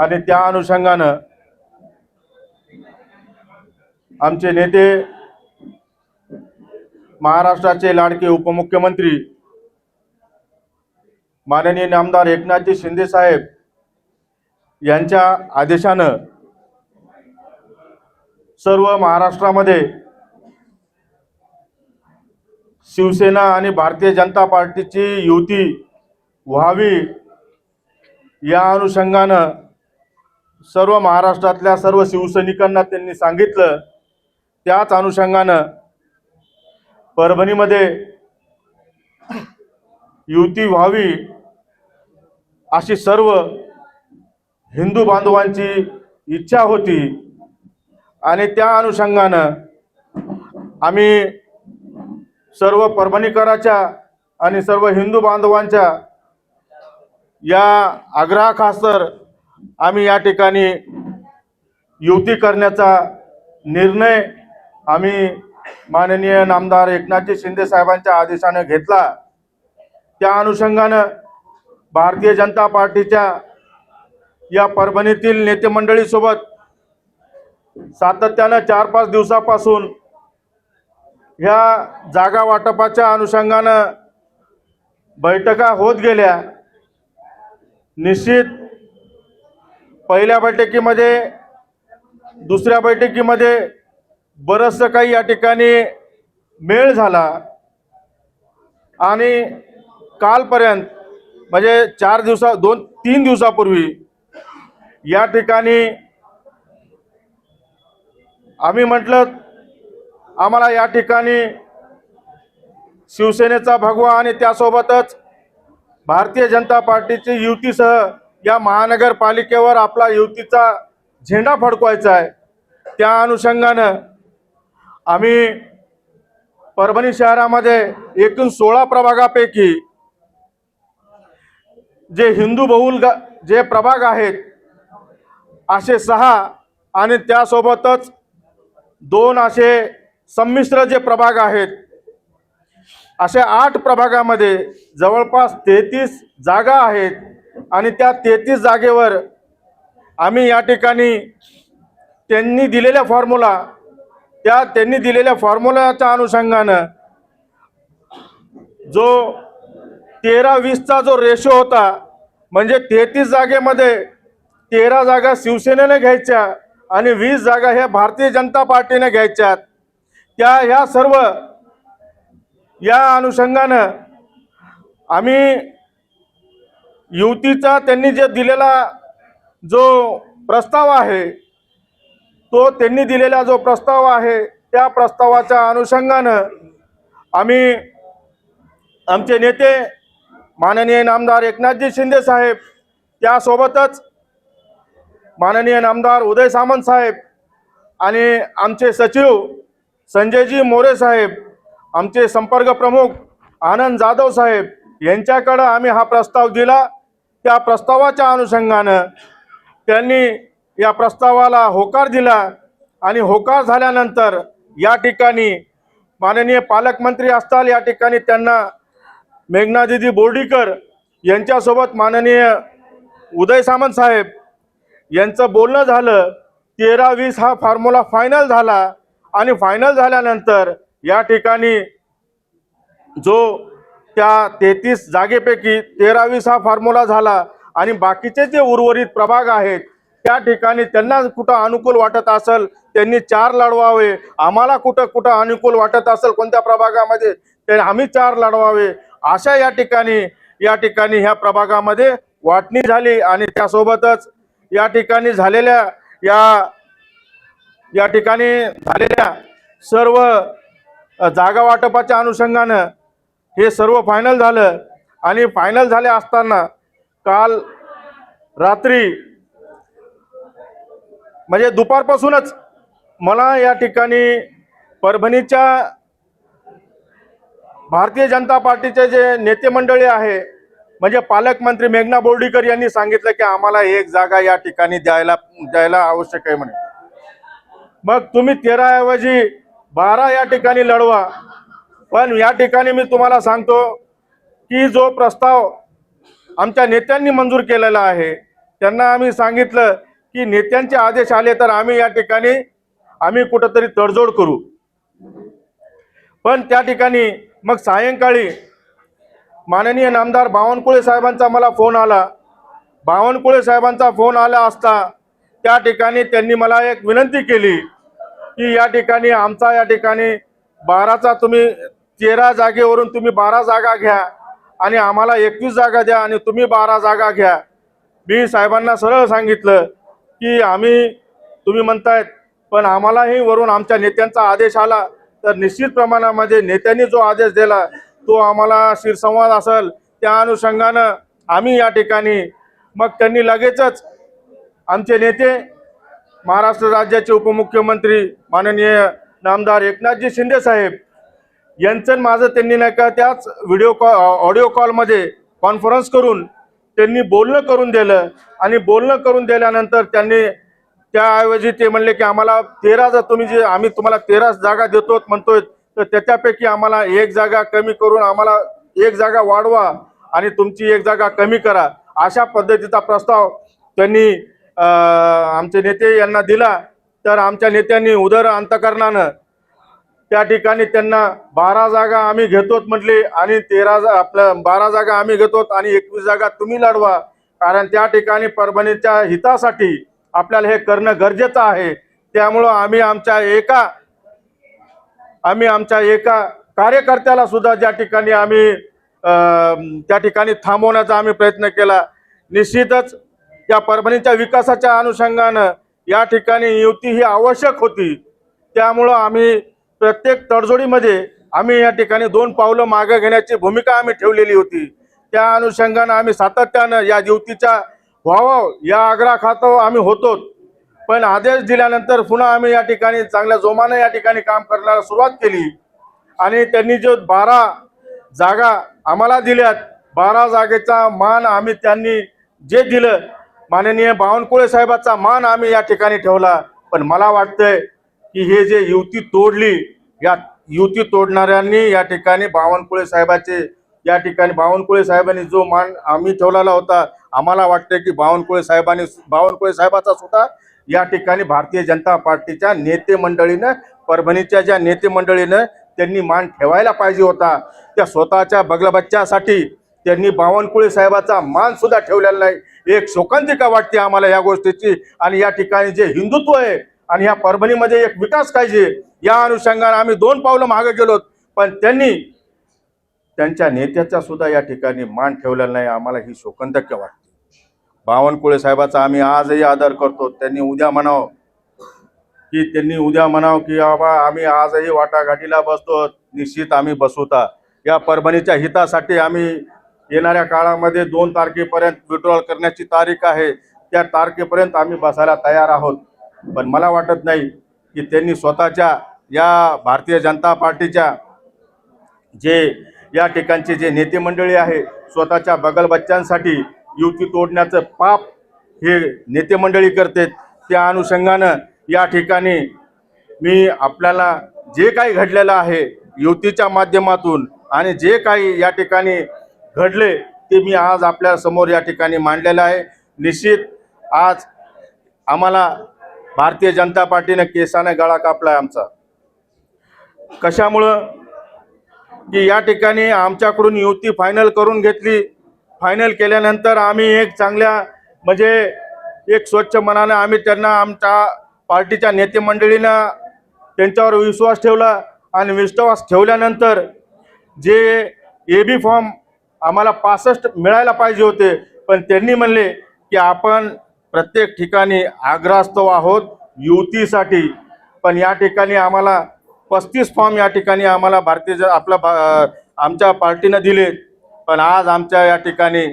आणि त्या अनुषंगानं आमचे नेते महाराष्ट्राचे लाडके उपमुख्यमंत्री माननीय नामदार एकनाथजी शिंदे साहेब यांच्या आदेशानं सर्व महाराष्ट्रामध्ये शिवसेना आणि भारतीय जनता पार्टीची युती व्हावी या अनुषंगानं सर्व महाराष्ट्रातल्या सर्व शिवसैनिकांना त्यांनी सांगितलं। त्याच अनुषंगानं परभणीमध्ये युती व्हावी अशी सर्व हिंदू बांधवांची इच्छा होती आणि त्या अनुषंगानं आम्ही सर्व परभणीकरांच्या आणि सर्व हिंदू बांधवांच्या या आग्रहाखातर आम्ही या ठिकाणी युती करण्याचा निर्णय आम्ही माननीय नामदार एकनाथजी शिंदे साहेबांच्या आदेशाने घेतला। त्या अनुषंगानं भारतीय जनता पार्टीच्या या परभणीतील नेते मंडळीसोबत सातत्यानं 4-5 दिवसापासून ह्या जागा वाटपाच्या अनुषंगानं बैठका होत गेल्या। निश्चित पहिल्या बैठकीमध्ये दुसऱ्या बैठकीमध्ये बरंचसं काही या ठिकाणी मेळ झाला आणि कालपर्यंत म्हणजे 2-3 दिवसापूर्वी या ठिकाणी आम्ही म्हटलं आम्हाला या ठिकाणी शिवसेनेचा भगवा आणि त्यासोबतच भारतीय जनता पार्टीची युतीसह या महानगरपालिकेवर आपला युतीचा झेंडा फडकवायचा आहे। त्या अनुषंगानं आम्ही परभणी शहरामध्ये एकूण 16 प्रभागापैकी जे हिंदू बहुल जे प्रभाग आहेत असे 6 आणि त्यासोबतच 2 असे संमिश्र जे प्रभाग आहेत असे 8 प्रभागामध्ये जवळपास 33 जागा आहेत आणि त्या 33 जागेवर आम्ही या ठिकाणी त्यांनी दिलेल्या फॉर्म्युलाच्या अनुषंगानं जो 13-20चा जो रेशो होता म्हणजे 33 जागेमध्ये 13 जागा शिवसेनेने घ्यायच्या आणि 20 जागा ह्या भारतीय जनता पार्टीने घ्यायच्या। ह्या सर्व या अनुषंगानं आम्ही युतीचा त्यांनी जे दिलेला जो प्रस्ताव आहे तो त्यांनी दिलेला जो प्रस्ताव आहे त्या प्रस्तावाच्या अनुषंगानं आम्ही आमचे नेते माननीय नामदार एकनाथजी शिंदे साहेब त्यासोबतच माननीय नामदार उदय सामंत साहेब आणि आमचे सचिव संजयजी मोरे साहेब आमचे संपर्क प्रमुख आनंद जाधव साहेब यांच्याकडे आम्ही हा प्रस्ताव दिला। त्या प्रस्तावाच्या अनुषंगानं त्यांनी या प्रस्तावाला होकार दिला आणि होकार झाल्यानंतर या ठिकाणी माननीय पालकमंत्री असताल या ठिकाणी त्यांना मेघनादिदी बोर्डीकर यांच्यासोबत माननीय उदय सामंत साहेब यांचं बोलणं झालं। 13-20 हा फॉर्म्युला फायनल झाला आणि फायनल झाल्यानंतर या ठिकाणी जो त्या 33 जागेपैकी 13-20 हा फॉर्म्युला झाला आणि बाकीचे जे उर्वरित प्रभाग आहेत त्या ठिकाणी त्यांना कुठं अनुकूल वाटत असेल त्यांनी 4 लढवावे, आम्हाला कुठं अनुकूल वाटत असेल कोणत्या प्रभागामध्ये ते आम्ही 4 लढवावे अशा या ठिकाणी ह्या प्रभागामध्ये वाटणी झाली आणि त्यासोबतच या ठिकाणी झालेल्या सर्व जागा वाटपाच्या अनुषंगानं हे सर्व फायनल झालं आणि फायनल झाले असताना काल रात्री म्हणजे दुपारपासूनच मला या ठिकाणी परभणीच्या भारतीय जनता पार्टीचे जे नेते मंडळी आहे म्हणजे पालकमंत्री मेघना बोर्डीकर यांनी सांगितलं की आम्हाला 1 जागा या ठिकाणी द्यायला आवश्यक आहे म्हणे। मग तुम्ही 13 ऐवजी 12 या ठिकाणी लढवा। पण या ठिकाणी मी तुम्हाला सांगतो की जो प्रस्ताव आमच्या नेत्यांनी मंजूर केलेला आहे त्यांना आम्ही सांगितलं की नेत्यांचे आदेश आले तर आम्ही या ठिकाणी आम्ही कुठंतरी तडजोड करू. पण त्या ठिकाणी मग सायंकाळी माननीय नामदार बावनकुळे साहेबांचा मला फोन आला. बावनकुळे साहेबांचा फोन आला असता त्या ठिकाणी त्यांनी मला एक विनंती केली की या ठिकाणी आमचा या ठिकाणी 12चा तुम्ही 13 जागेवरून तुम्ही 12 जागा घ्या आणि आम्हाला 21 जागा द्या आणि तुम्ही 12 जागा घ्या. मी साहेबांना सरळ सांगितलं की आम्ही तुम्ही म्हणतायत पण आम्हालाही वरून आमच्या नेत्यांचा आदेश आला तर निश्चित प्रमाणामध्ये नेत्यांनी जो आदेश दिला तो आम्हाला शिरसंवाद असेल त्या अनुषंगानं आम्ही या ठिकाणी मग त्यांनी लगेचच आमचे नेते महाराष्ट्र राज्याचे उपमुख्यमंत्री माननीय नामदार एकनाथजी शिंदे साहेब यांचं माझं त्यांनी नाही का त्याच ऑडिओ कॉलमध्ये कॉन्फरन्स करून त्यांनी बोलणं करून दिलं आणि बोलणं करून दिल्यानंतर त्यांनी त्याऐवजी ते म्हणले की आम्हाला 13 जर तुम्ही जे आम्ही तुम्हाला 13 जागा देतो म्हणतोय तर त्याच्यापैकी आम्हाला एक जागा कमी करून आम्हाला एक जागा वाढवा आणि तुमची एक जागा कमी करा अशा पद्धतीचा प्रस्ताव त्यांनी आमचे नेते यांना दिला. तर आमच्या नेत्यांनी उदर अंतकरणानं त्या ठिकाणी त्यांना 12 जागा आम्ही घेतोत म्हटले आणि 12 जागा आम्ही घेतोत आणि 21 जागा तुम्ही लढवा कारण त्या ठिकाणी परभणीच्या हितासाठी आपल्याला हे करणं गरजेचं आहे. त्यामुळं आम्ही आमच्या एका कार्यकर्त्याला सुद्धा ज्या ठिकाणी आम्ही त्या ठिकाणी थांबवण्याचा आम्ही प्रयत्न केला. निश्चितच या परभणीच्या विकासाच्या अनुषंगानं या ठिकाणी युती ही आवश्यक होती. त्यामुळं आम्ही प्रत्येक तडजोडीमध्ये आम्ही या ठिकाणी 2 पावलं मागे घेण्याची भूमिका आम्ही ठेवलेली होती. त्या अनुषंगानं आम्ही सातत्यानं या युतीच्या व्हावं या आग्रहाखातो आम्ही होतो. पण आदेश दिल्यानंतर पुन्हा आम्ही या ठिकाणी चांगल्या जोमानं या ठिकाणी काम करण्याला सुरुवात केली आणि त्यांनी जो 12 जागा आम्हाला दिल्यात 12 जागेचा मान आम्ही त्यांनी जे दिलं माननीय बावनकुळे साहेबांचा मान आम्ही या ठिकाणी ठेवला. पण मला वाटतंय की हे जे युती तोडली या युती तोडणाऱ्यांनी या ठिकाणी बावनकुळे साहेबांनी जो मान आम्ही ठेवलेला होता आम्हाला वाटतंय की बावनकुळे साहेबाचा सुद्धा या ठिकाणी भारतीय जनता पार्टीच्या नेते मंडळीनं परभणीच्या ज्या नेते मंडळीनं त्यांनी मान ठेवायला पाहिजे होता. त्या स्वतःच्या बगलबच्च्यासाठी त्यांनी बावनकुळे साहेबाचा मान सुद्धा ठेवलेला नाही. एक शोकांतिका वाटते आम्हाला या गोष्टीची. आणि या ठिकाणी जे हिंदुत्व आहे आणि ह्या परभणीमध्ये एक विकास पाहिजे या अनुषंगाने आम्ही 2 पावलं मागे गेलो पण त्यांनी त्यांच्या नेत्याचा सुद्धा या ठिकाणी मान ठेवलेला नाही. आम्हाला ही शोकांतिका वाटते. बावनकुळे साहेबाचा आम्ही आजही आदर करतो. त्यांनी उद्या म्हणावं की बाबा आम्ही आजही वाटाघाटीला बसतो. निश्चित आम्ही बसवता या परभणीच्या हितासाठी आम्ही येणाऱ्या काळामध्ये 2 तारखेपर्यंत विड्रॉल करण्याची तारीख आहे. त्या तारखेपर्यंत आम्ही बसायला तयार आहोत. पण मला वाटत नाही की त्यांनी स्वतःच्या या भारतीय जनता पार्टीच्या जे या ठिकाणचे जे नेते मंडळी आहे स्वतःच्या बगलबच्च्यांसाठी युती तोडण्याचं पाप हे नेते मंडळी करतात. त्या अनुषंगानं या ठिकाणी मी आपल्याला जे काही घडलेलं आहे युतीच्या माध्यमातून आणि जे काही या ठिकाणी घडले ते मी आज आपल्या समोर या ठिकाणी मांडलेलं आहे. निश्चित आज आम्हाला भारतीय जनता पार्टीने केसाने गळा कापलाय आमचा. कशामुळं की या ठिकाणी आमच्याकडून युती फायनल करून घेतली. फायनल केल्यानंतर आम्ही एक चांगल्या म्हणजे एक स्वच्छ मनाने आम्ही त्यांना आमच्या पार्टीच्या नेते मंडळीनं त्यांच्यावर विश्वास ठेवला आणि विश्वास ठेवल्यानंतर जे AB फॉर्म आम्हाला 65 मिळायला पाहिजे होते पण त्यांनी म्हणले की आपण प्रत्येक ठिकाणी आग्रहास्तव आहोत युतीसाठी. पण या ठिकाणी आम्हाला 35 फॉर्म या ठिकाणी आम्हाला आमच्या पार्टीनं दिले. पण आज आमच्या या ठिकाणी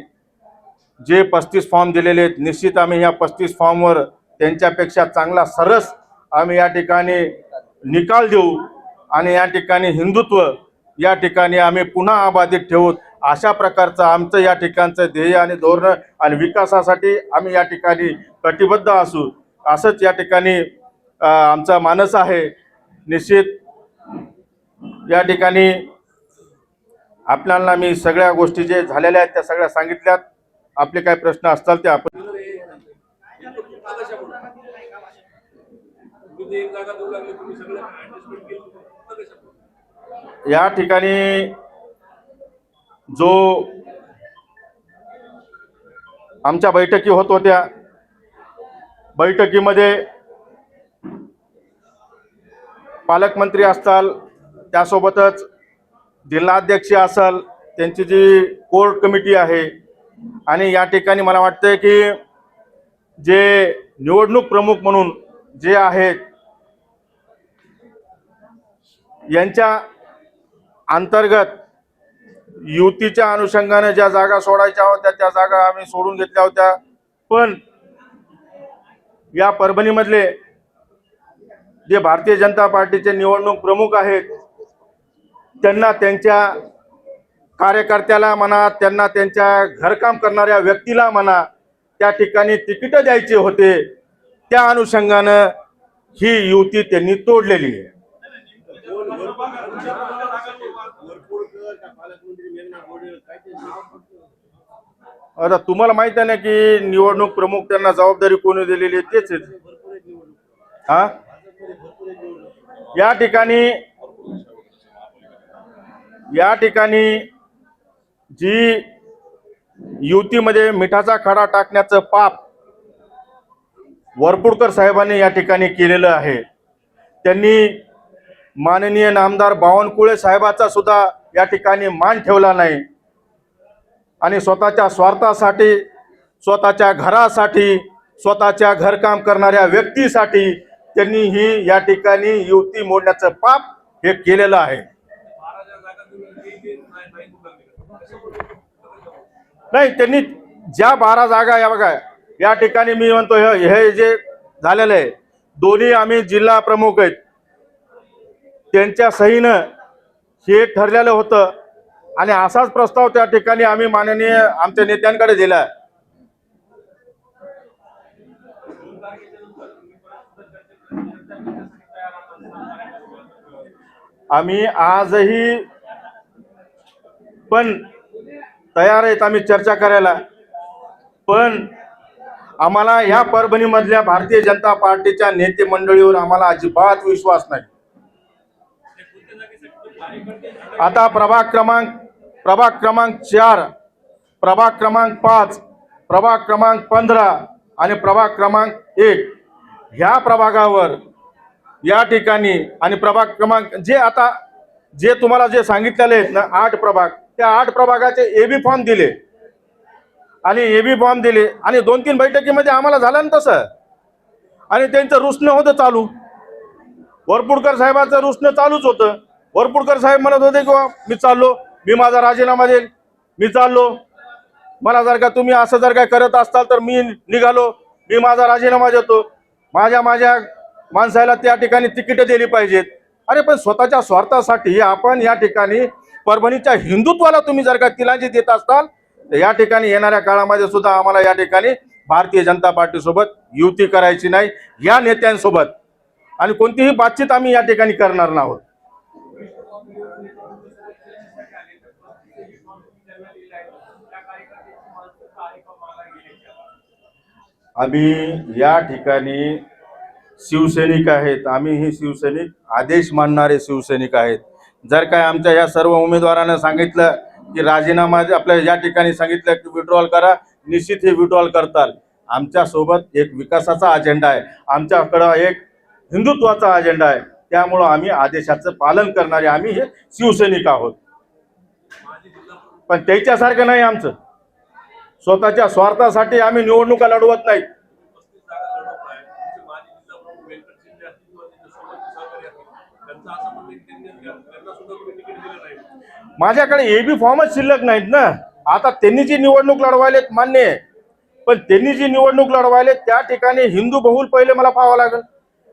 जे 35 फॉर्म दिलेले आहेत निश्चित आम्ही ह्या 35 फॉर्मवर त्यांच्यापेक्षा चांगला सरस आम्ही या ठिकाणी निकाल देऊ आणि या ठिकाणी हिंदुत्व या ठिकाणी आम्ही पुन्हा अबाधित ठेवू. अशा प्रकारचं आमचं या ठिकाणचं ध्येय आणि धोरण आणि विकासासाठी आम्ही या ठिकाणी कटिबद्ध असू असंच या ठिकाणी आमचा मानस आहे. निश्चित या ठिकाणी आपल्याला मी सगळ्या गोष्टी जे झालेल्या आहेत त्या सगळ्या सांगितल्यात. आपले काही प्रश्न असतील ते आपण या ठिकाणी जो आमच्या बैठकी होत होत्या, बैठकीमध्ये पालकमंत्री असताल, त्यासोबतच जिल्हाध्यक्ष असाल, त्यांची जी कोर कमिटी आहे, आणि या ठिकाणी मला वाटतंय की जे निवडणूक प्रमुख म्हणून जे आहेत यांच्या अंतर्गत युतीच्या अनुषंगाने ज्या जागा सोडायच्या होत्या त्या जागा आम्ही सोडून घेतल्या होत्या. पण या परभणीमधले जे भारतीय जनता पार्टीचे निवडणूक प्रमुख आहेत त्यांना त्यांच्या कार्यकर्त्याला म्हणा, त्यांना त्यांच्या घरकाम करणाऱ्या व्यक्तीला म्हणा, त्या ठिकाणी तिकीट द्यायचे होते. त्या अनुषंगानं ही युती त्यांनी तोडलेली आहे. आता तुम्हाला माहित आहे ना की निवडणूक प्रमुख त्यांना जबाबदारी कोणी दिलेली आहे, तेच आहेत. हा, या ठिकाणी जी युतीमध्ये मिठाचा खडा टाकण्याचं पाप वरपुडकर साहेबांनी या ठिकाणी केलेलं आहे. त्यांनी माननीय नामदार बावनकुळे साहेबाचा सुद्धा या ठिकाणी मान ठेवला नाही आणि स्वतःच्या स्वार्थासाठी, स्वतःच्या घरासाठी, स्वतःच्या घरकाम करणाऱ्या व्यक्तीसाठी त्यांनी ही या ठिकाणी युती मोडण्याचं पाप हे केलेलं आहे. नाही, त्यांनी ज्या 12 जागा, या बघा या ठिकाणी मी म्हणतो हे जे झालेलं आहे, दोन्ही आम्ही जिल्हा प्रमुख आहेत, त्यांच्या सहीनं हे ठरलेलं होतं आणि असाच प्रस्ताव त्या ठिकाणी आम्ही माननीय आमच्या नेत्यांकडे दिला. आम्ही आजही पण तयार आहेत आम्ही चर्चा करायला, पण आम्हाला या परभणीमधल्या भारतीय जनता पार्टीच्या नेते मंडळीवर आम्हाला अजिबात विश्वास नाही. आता प्रभाग क्रमांक 4, प्रभाग क्रमांक 5, प्रभाग क्रमांक 15 आणि प्रभाग क्रमांक 1 ह्या प्रभागावर या ठिकाणी आणि प्रभाग क्रमांक जे तुम्हाला जे सांगितलेले आहेत ना 8 प्रभाग, त्या 8 प्रभागाचे एबी फॉर्म दिले आणि 2-3 बैठकीमध्ये आम्हाला झालं ना तसं, आणि त्यांचं रुसणं होतं चालू. वरपुडकर साहेबांचं रुसणं चालूच होतं. वरपुडकर साहेब म्हणत होते की मी चाललो, मी माझा राजीनामा देईल, मी चाललो, मला जर का तुम्ही असं जर काय करत असताल तर मी निघालो, मी माझा राजीनामा देतो, माझ्या माणसाला त्या ठिकाणी तिकीट दिली पाहिजेत. अरे पण स्वतःच्या स्वार्थासाठी आपण या ठिकाणी परभणीच्या हिंदुत्वाला तुम्ही जर का तिलांजी देत असताल तर या ठिकाणी येणाऱ्या काळामध्ये सुद्धा आम्हाला या ठिकाणी भारतीय जनता पार्टी सोबत युती करायची नाही, या नेत्यांसोबत, आणि कोणतीही बातचीत आम्ही या ठिकाणी करणार नाहोत. आम्ही या ठिकाणी शिवसैनिक आहेत, आम्ही ही शिवसैनिक आदेश मानणारे शिवसैनिक आहेत. जर काय आमच्या या सर्व उमेदवारांना सांगितलं की राजीनामा आपल्या या ठिकाणी सांगितलं की विड्रॉल करा, निश्चित हे विड्रॉल करताल. आमच्यासोबत एक विकासाचा अजेंडा आहे, आमच्याकडं एक हिंदुत्वाचा अजेंडा आहे, त्यामुळं आम्ही आदेशाचं पालन करणारे आम्ही हे शिवसैनिक आहोत. पण त्याच्यासारखं नाही आमचं, स्वतःच्या स्वार्थासाठी आम्ही निवडणुका लढवत नाहीत. माझ्याकडे एबी फॉर्मच शिल्लक नाहीत ना. आता त्यांनी जी निवडणूक लढवायलेत मान्य आहे, पण त्यांनी जी निवडणूक लढवायले त्या ठिकाणी हिंदू बहुल पहिले मला पाहावं लागेल.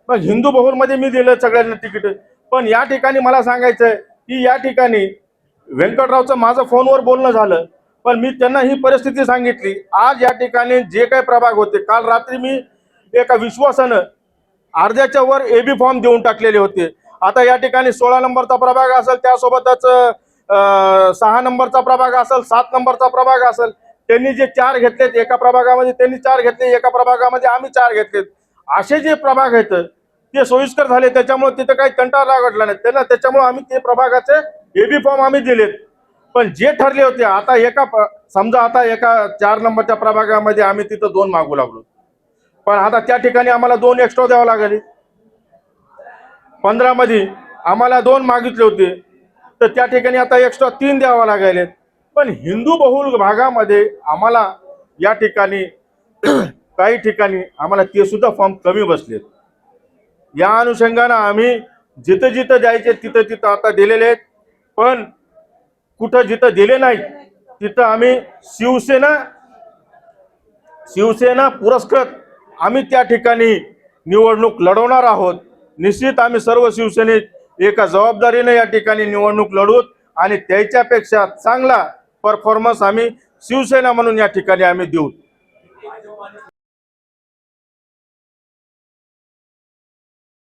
मग हिंदू बहुल मध्ये मी दिलं सगळ्यांना तिकीट. पण या ठिकाणी मला सांगायचंय की या ठिकाणी व्यंकटरावचं माझं फोनवर बोलणं झालं, पण मी त्यांना ही परिस्थिती सांगितली. आज या ठिकाणी जे काही प्रभाग होते, काल रात्री मी एका विश्वासानं अर्ध्याच्या वर एबी फॉर्म देऊन टाकलेले होते. आता या ठिकाणी 16 नंबरचा प्रभाग असेल, त्यासोबतच 6 नंबरचा प्रभाग असेल, 7 नंबरचा प्रभाग असेल, त्यांनी जे 4 घेतलेत एका प्रभागामध्ये, त्यांनी 4 घेतले एका प्रभागामध्ये, आम्ही 4 घेतलेत, असे जे प्रभाग आहेत ते सोयीस्कर झाले. त्याच्यामुळे तिथं काही तंटा लागला नाही त्यांना. त्याच्यामुळे आम्ही ते प्रभागाचे एबी फॉर्म आम्ही दिलेत. पण जे ठरले होते आता समजा आता एका 4 नंबरच्या प्रभागामध्ये आम्ही तिथं 2 मागू लागलो, पण आता त्या ठिकाणी आम्हाला 2 एक्स्ट्रा द्यावं लागेल. 15 मध्ये आम्हाला 2 मागितले होते, तर त्या ठिकाणी आता एक्स्ट्रा 3 द्यावं लागेल. पण हिंदू बहुल भागामध्ये आम्हाला या ठिकाणी काही ठिकाणी आम्हाला ते सुद्धा फॉर्म कमी बसलेत. या अनुषंगाने आम्ही जिथं जिथं जायचे तिथं तिथं आता दिलेले आहेत. पण कुठं जिथं दिले नाही तिथं आम्ही शिवसेना पुरस्कृत आम्ही त्या ठिकाणी निवडणूक लढवणार आहोत. निश्चित आम्ही सर्व शिवसैनिक एका जबाबदारीने या ठिकाणी निवडणूक लढवूत आणि त्याच्यापेक्षा चांगला परफॉर्मन्स आम्ही शिवसेना म्हणून या ठिकाणी आम्ही देऊ.